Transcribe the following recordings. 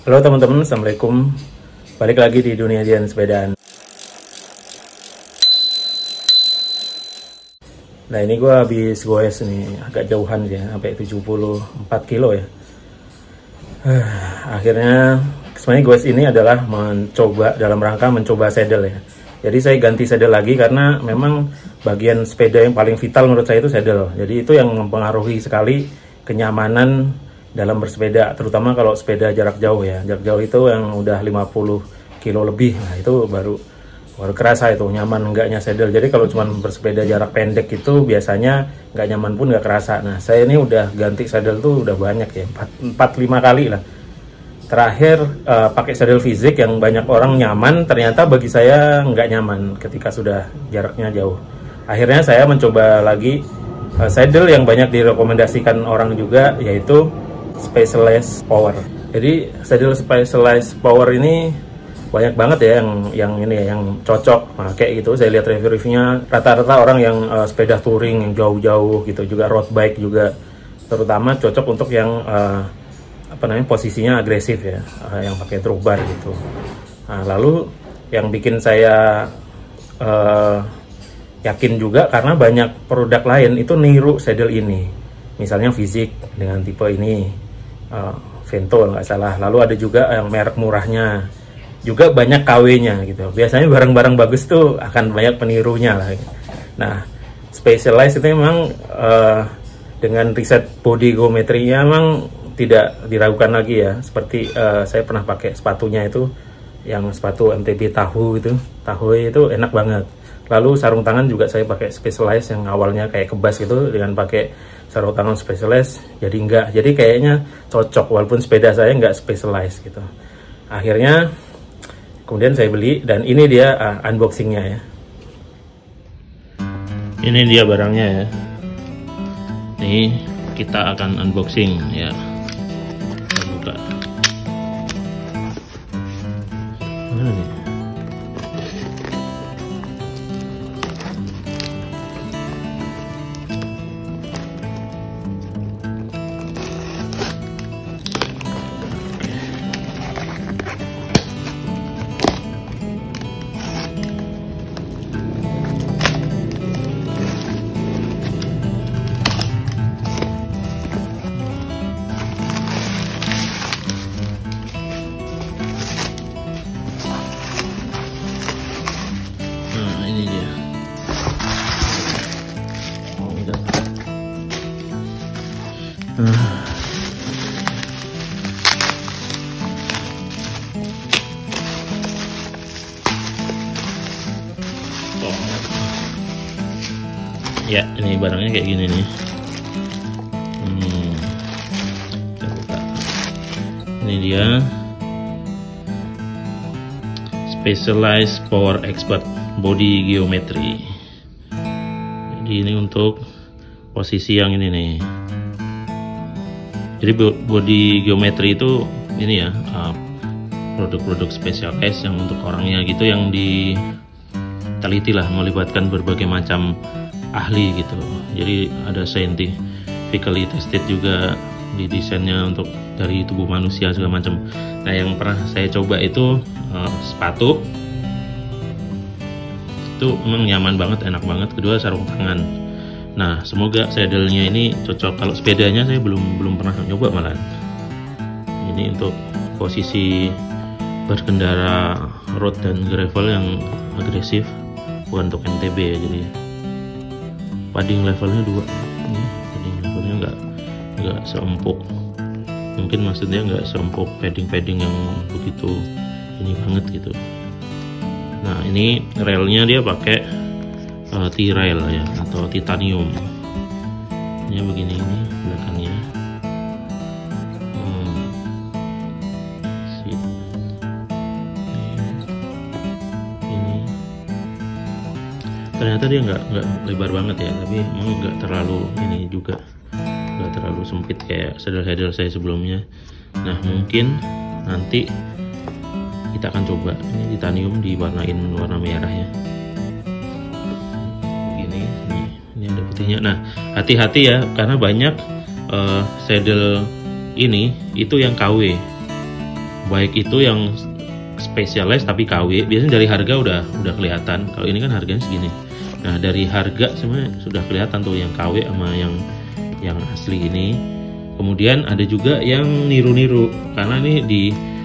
Halo teman-teman, assalamualaikum. Balik lagi di dunia Dian sepedaan. Nah ini gue habis goes nih, agak jauhan ya, sampai 74 kilo ya. Akhirnya sebenarnya goes ini adalah dalam rangka mencoba saddle ya. Jadi saya ganti saddle lagi karena memang bagian sepeda yang paling vital menurut saya itu saddle. Jadi itu yang mempengaruhi sekali kenyamanan dalam bersepeda, terutama kalau sepeda jarak jauh ya. Jarak jauh itu yang udah 50 kilo lebih, nah itu baru kerasa itu nyaman enggaknya saddle. Jadi kalau cuma bersepeda jarak pendek itu biasanya nggak nyaman pun nggak kerasa. Nah saya ini udah ganti saddle tuh udah banyak ya, 4-5 kali lah. Terakhir pakai saddle fisik yang banyak orang nyaman, ternyata bagi saya nggak nyaman ketika sudah jaraknya jauh. Akhirnya saya mencoba lagi saddle yang banyak direkomendasikan orang juga, yaitu Specialized Power. Jadi saddle Specialized Power ini banyak banget ya yang cocok pakai gitu. Saya lihat review-reviewnya, rata-rata orang yang sepeda touring yang jauh-jauh gitu, juga road bike juga, terutama cocok untuk yang posisinya agresif ya, yang pakai truk bar gitu. Nah, lalu yang bikin saya yakin juga karena banyak produk lain itu niru saddle ini, misalnya Fizik dengan tipe ini, Vento nggak salah. Lalu ada juga yang merek murahnya, juga banyak KW-nya gitu. Biasanya barang-barang bagus tuh akan banyak penirunya lah. Nah, Specialized itu memang dengan riset body geometrinya memang tidak diragukan lagi ya. Seperti saya pernah pakai sepatunya itu, yang sepatu MTB Tahu itu enak banget. Lalu sarung tangan juga saya pakai Specialized yang awalnya kayak kebas gitu, dengan pakai sarung tangan Specialized jadi enggak. Jadi kayaknya cocok walaupun sepeda saya enggak Specialized gitu. Akhirnya kemudian saya beli, dan ini dia unboxingnya ya. Ini dia barangnya ya. Nih kita akan unboxing ya. Kita buka. Mana nih? Ini dia. Oh, udah. Ya, ini barangnya kayak gini nih. Kita buka. Ini dia. Specialized Power Expert Body Geometry. Jadi ini untuk posisi yang ini nih. Jadi body geometry itu ini ya, produk-produk specialized yang untuk orangnya gitu, yang diteliti lah, melibatkan berbagai macam ahli gitu. Jadi ada scientifically tested juga di desainnya untuk dari tubuh manusia segala macam. Nah yang pernah saya coba itu sepatu itu memang nyaman banget, enak banget. Kedua sarung tangan. Nah semoga saddle-nya ini cocok. Kalau sepedanya saya belum pernah nyoba malah. Ini untuk posisi berkendara road dan gravel yang agresif, bukan untuk MTB ya. Jadi padding levelnya 2. Ini padding levelnya nggak seempuk. Mungkin maksudnya nggak seempuk padding yang begitu ini banget gitu. Nah ini railnya dia pakai T-rail ya, atau titanium. Ini begini, ini belakangnya. Ini ternyata dia nggak lebar banget ya, tapi emang nggak terlalu ini juga, nggak terlalu sempit kayak saddle saya sebelumnya. Nah mungkin nanti kita akan coba ini titanium diwarnain warna merah ya. Begini, ini ada putihnya. Nah hati-hati ya, karena banyak saddle ini itu yang KW. baik itu yang Specialized tapi KW, biasanya dari harga udah kelihatan. Kalau ini kan harganya segini. Nah, dari harga sebenarnya sudah kelihatan tuh yang KW sama yang asli ini. Kemudian ada juga yang niru-niru, karena ini di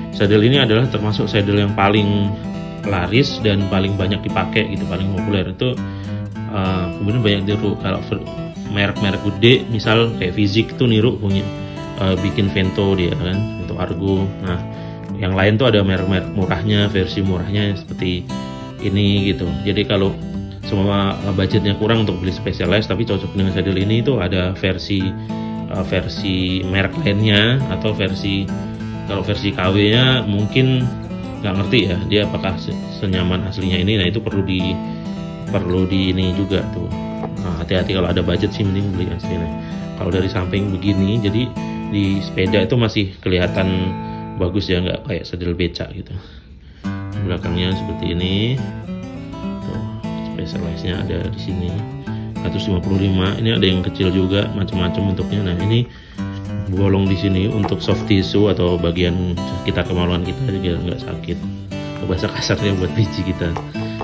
saddle ini adalah termasuk saddle yang paling laris dan paling banyak dipakai gitu, paling populer itu. Kemudian banyak niru. Kalau merek-merek gede misal kayak Fizik tuh niru punya bikin Vento dia kan, Vento Argo. Nah, yang lain tuh ada merek-merek murahnya, versi murahnya seperti ini gitu. Jadi kalau semua budgetnya kurang untuk beli Specialized tapi cocok dengan saddle ini, itu ada versi merek lainnya, atau kalau versi KW-nya mungkin nggak ngerti ya dia apakah senyaman aslinya ini. Nah, itu perlu di ini juga tuh. Nah, hati-hati kalau ada budget sih mending beli aslinya. Kalau dari samping begini, jadi di sepeda itu masih kelihatan bagus ya, nggak kayak saddle becak gitu. Belakangnya seperti ini. Tuh, Specialized-nya ada di sini. 155. Ini ada yang kecil juga, macam-macam bentuknya. Nah, ini bolong di sini untuk soft tissue atau bagian kita kemaluan kita juga nggak sakit. Bahasa kasarnya buat biji kita.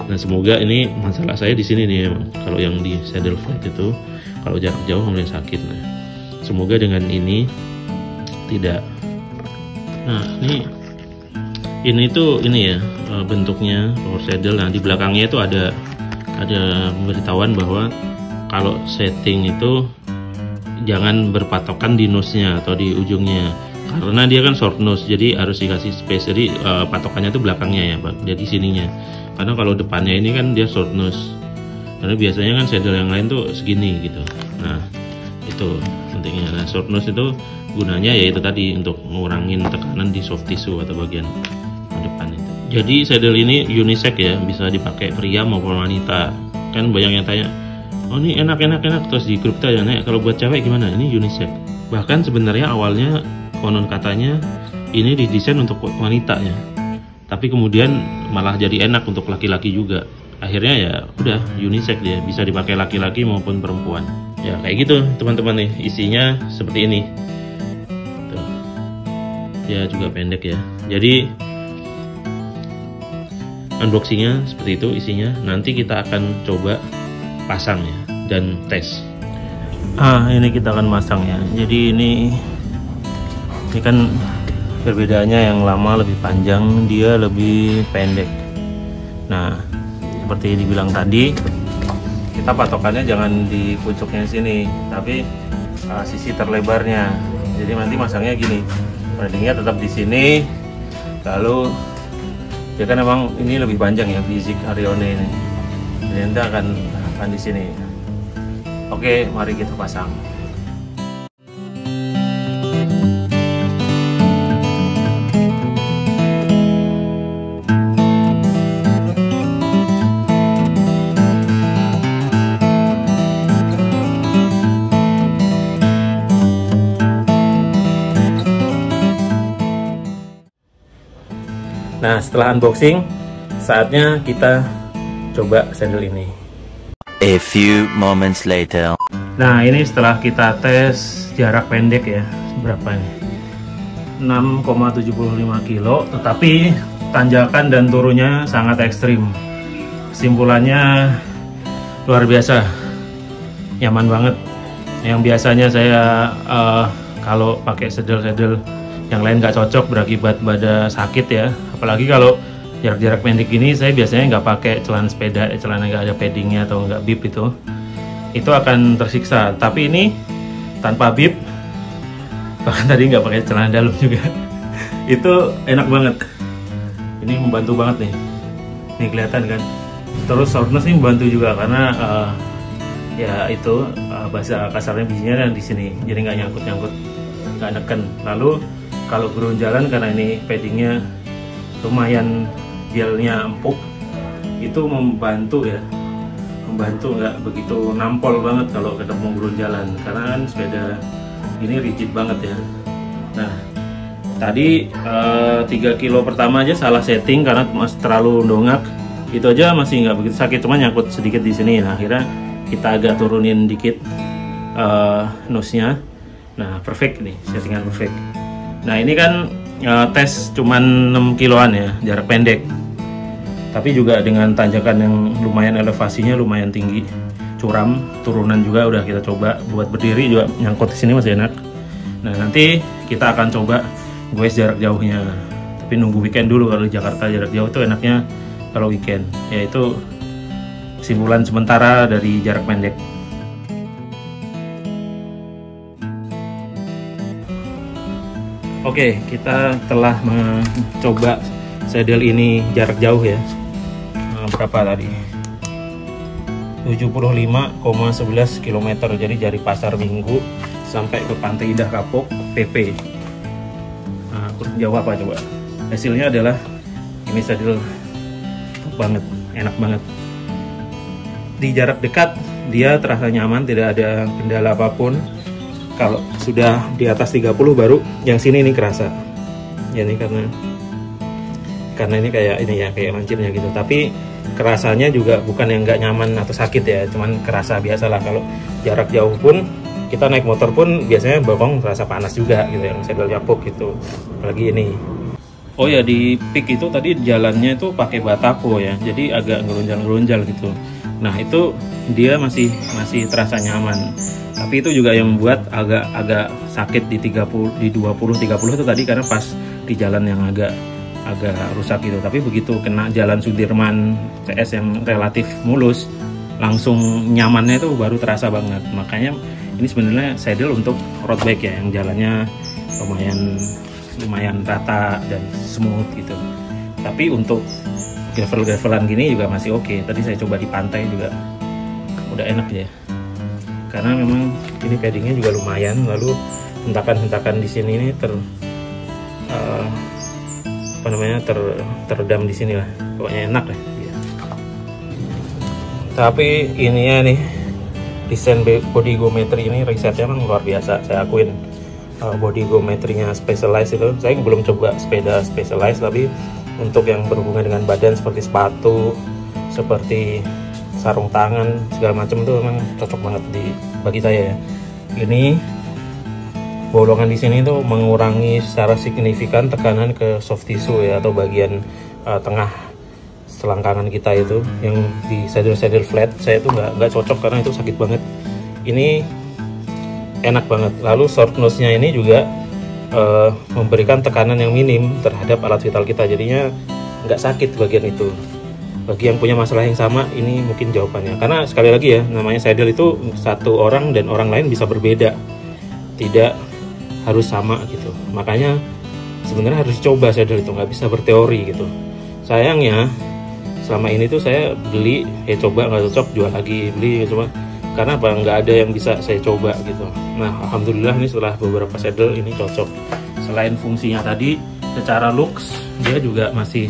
Nah, semoga ini masalah saya di sini nih emang. Kalau yang di saddle flat itu kalau jarak jauh mulai sakit. Nah, semoga dengan ini tidak. Nah, ini tuh ini ya bentuknya power saddle. Nah, di belakangnya itu ada pemberitahuan bahwa kalau setting itu jangan berpatokan di nose-nya atau di ujungnya, karena dia kan short nose, jadi harus dikasih space. Jadi patokannya itu belakangnya ya, Pak. Jadi sininya. Karena kalau depannya ini kan dia short nose. Karena biasanya kan saddle yang lain tuh segini gitu. Nah, itu pentingnya. Nah, short nose itu gunanya yaitu tadi untuk ngurangin tekanan di soft tissue atau bagian depan itu. Jadi saddle ini unisex ya, bisa dipakai pria maupun wanita. Kan banyak yang tanya, oh ini enak terus di grup tanya, kalau buat cewek gimana? Ini unisex. Bahkan sebenarnya awalnya konon katanya ini didesain untuk wanita ya, tapi kemudian malah jadi enak untuk laki-laki juga. Akhirnya ya udah unisex dia, bisa dipakai laki-laki maupun perempuan. Ya kayak gitu teman-teman nih, isinya seperti ini. Tuh. Ya juga pendek ya. Jadi unboxingnya seperti itu isinya. Nanti kita akan coba pasang ya dan tes. Ini kita akan pasang ya. Jadi ini kan perbedaannya, yang lama lebih panjang, dia lebih pendek. Nah, seperti dibilang tadi, kita patokannya jangan di pucuknya sini, tapi sisi terlebarnya. Jadi nanti masangnya gini, paddingnya tetap di sini. Lalu dia kan emang ini lebih panjang ya, Fizik Arione ini. Jadi nanti akan di sini. Oke, mari kita pasang. Nah, setelah unboxing, saatnya kita coba saddle ini. A few moments later. Nah, ini setelah kita tes jarak pendek ya, berapa ini? 6,75 kilo, tetapi tanjakan dan turunnya sangat ekstrim. Kesimpulannya luar biasa, nyaman banget. Yang biasanya saya kalau pakai saddle yang lain nggak cocok berakibat pada sakit ya. Apalagi kalau jarak-jarak pendek ini, saya biasanya nggak pakai celana sepeda, celana nggak ada paddingnya atau nggak bib, itu akan tersiksa. Tapi ini tanpa bib, bahkan tadi nggak pakai celana dalam juga, itu enak banget. Ini membantu banget nih. Nih kelihatan kan. Terus softness ini membantu juga karena ya itu bahasa kasarnya bijinya di sini, jadi nggak nyangkut, nggak neken. Lalu kalau berjalan, karena ini paddingnya lumayan gelnya empuk, itu membantu ya, nggak begitu nampol banget kalau ketemu berjalan, karena kan sepeda ini rigid banget ya. Nah, tadi 3 kilo pertama aja salah setting karena masih terlalu dongak, itu aja masih nggak begitu sakit, cuma nyangkut sedikit di sini. Nah, akhirnya kita agak turunin dikit nose-nya. Nah, perfect nih, settingan perfect. Nah, ini kan tes cuman 6 kiloan ya, jarak pendek. Tapi juga dengan tanjakan yang lumayan, elevasinya lumayan tinggi, curam, turunan juga udah kita coba. Buat berdiri juga nyangkut di sini masih enak. Nah, nanti kita akan coba goes jarak jauhnya. Tapi nunggu weekend dulu. Kalau di Jakarta jarak jauh itu enaknya kalau weekend. Yaitu kesimpulan sementara dari jarak pendek. Oke, kita telah mencoba saddle ini jarak jauh ya. Berapa tadi? 75,11 km. Jadi dari Pasar Minggu sampai ke Pantai Indah Kapuk PP. Nah, jauh apa coba? Hasilnya adalah ini saddle banget, enak banget. Di jarak dekat dia terasa nyaman, tidak ada kendala apapun. Kalau sudah di atas 30 baru yang sini ini kerasa. Ya ini karena ini kayak ini ya, kayak lancipnya gitu. Tapi kerasanya juga bukan yang nggak nyaman atau sakit ya, cuman kerasa biasa lah. Kalau jarak jauh pun kita naik motor pun biasanya bokong terasa panas juga gitu, yang saddle Japok gitu. Apalagi ini. Oh ya, di Peak itu tadi jalannya itu pakai batako ya, jadi agak ngelunjal-ngelunjal gitu. Nah itu dia masih terasa nyaman. Tapi itu juga yang membuat agak sakit di 20-30 itu tadi, karena pas di jalan yang agak rusak gitu. Tapi begitu kena jalan Sudirman CS yang relatif mulus, langsung nyamannya itu baru terasa banget. Makanya ini sebenarnya saddle untuk road bike ya, yang jalannya lumayan rata dan smooth gitu. Tapi untuk gravel-gravelan gini juga masih oke. Tadi saya coba di pantai juga udah enak ya, karena memang ini paddingnya juga lumayan. Lalu hentakan-hentakan di sini ini teredam di sini lah, pokoknya enak deh ya. Tapi ininya nih, desain body geometry ini risetnya memang luar biasa, saya akuin. Body geometrinya Specialized itu, saya belum coba sepeda Specialized, tapi untuk yang berhubungan dengan badan seperti sepatu, seperti sarung tangan segala macam itu memang cocok banget bagi saya ya. Ini bolongan di sini tuh mengurangi secara signifikan tekanan ke soft tissue ya, atau bagian tengah selangkangan kita itu. Yang di saddle flat saya tuh nggak cocok karena itu sakit banget. Ini enak banget. Lalu short nose-nya ini juga memberikan tekanan yang minim terhadap alat vital kita, jadinya nggak sakit bagian itu. Bagi yang punya masalah yang sama, ini mungkin jawabannya. Karena sekali lagi ya, namanya saddle itu satu orang dan orang lain bisa berbeda, tidak harus sama gitu. Makanya sebenarnya harus coba saddle itu, nggak bisa berteori gitu. Sayangnya selama ini tuh saya beli, coba nggak cocok, jual lagi, beli coba. Karena apa? Nggak ada yang bisa saya coba gitu. Nah, alhamdulillah ini setelah beberapa saddle ini cocok. Selain fungsinya tadi, secara looks dia juga masih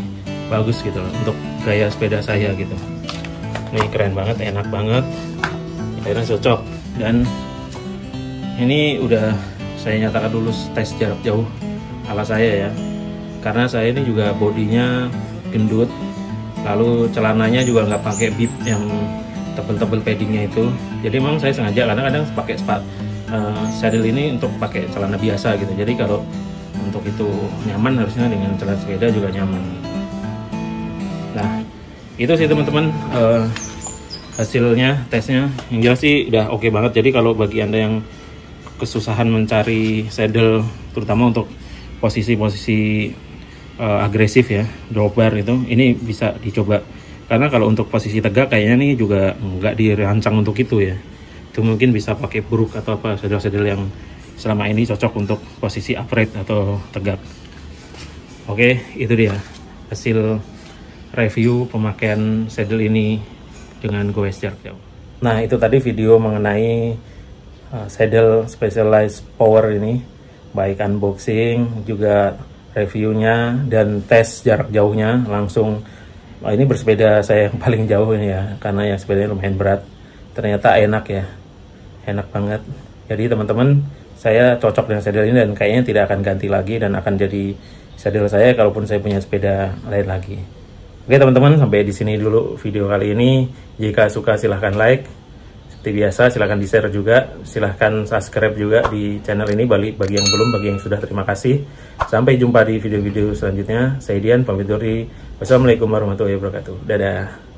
bagus gitu loh untuk gaya sepeda saya gitu. Ini keren banget, enak banget, akhirnya cocok. Dan ini udah saya nyatakan lulus tes jarak jauh ala saya ya, karena saya ini juga bodinya gendut, lalu celananya juga nggak pakai bib yang tebel-tebel paddingnya itu. Jadi memang saya sengaja kadang-kadang pakai saddle ini untuk pakai celana biasa gitu. Jadi kalau untuk itu nyaman, harusnya dengan celana sepeda juga nyaman. Nah itu sih teman-teman hasilnya, tesnya. Yang jelas sih udah oke banget. Jadi kalau bagi anda yang kesusahan mencari saddle, terutama untuk posisi-posisi agresif ya, drop bar itu, ini bisa dicoba. Karena kalau untuk posisi tegak kayaknya nih juga nggak dirancang untuk itu ya. Itu mungkin bisa pakai brook atau apa, saddle-saddle yang selama ini cocok untuk posisi upright atau tegak. Oke, itu dia hasil review pemakaian saddle ini dengan goes jarak jauh. Nah itu tadi video mengenai saddle Specialized Power ini, baik unboxing juga reviewnya dan tes jarak jauhnya langsung. Ini bersepeda saya yang paling jauh ini ya, karena yang sepedanya lumayan berat. Ternyata enak ya, enak banget. Jadi teman-teman, saya cocok dengan saddle ini dan kayaknya tidak akan ganti lagi dan akan jadi saddle saya kalaupun saya punya sepeda lain lagi. Oke teman-teman, sampai di sini dulu video kali ini. Jika suka silahkan like, Seperti biasa, silahkan di-share juga, silahkan subscribe juga di channel ini bagi yang belum, bagi yang sudah, terima kasih. Sampai jumpa di video-video selanjutnya. Saya Dian, pamit undur diri. Wassalamualaikum warahmatullahi wabarakatuh. Dadah.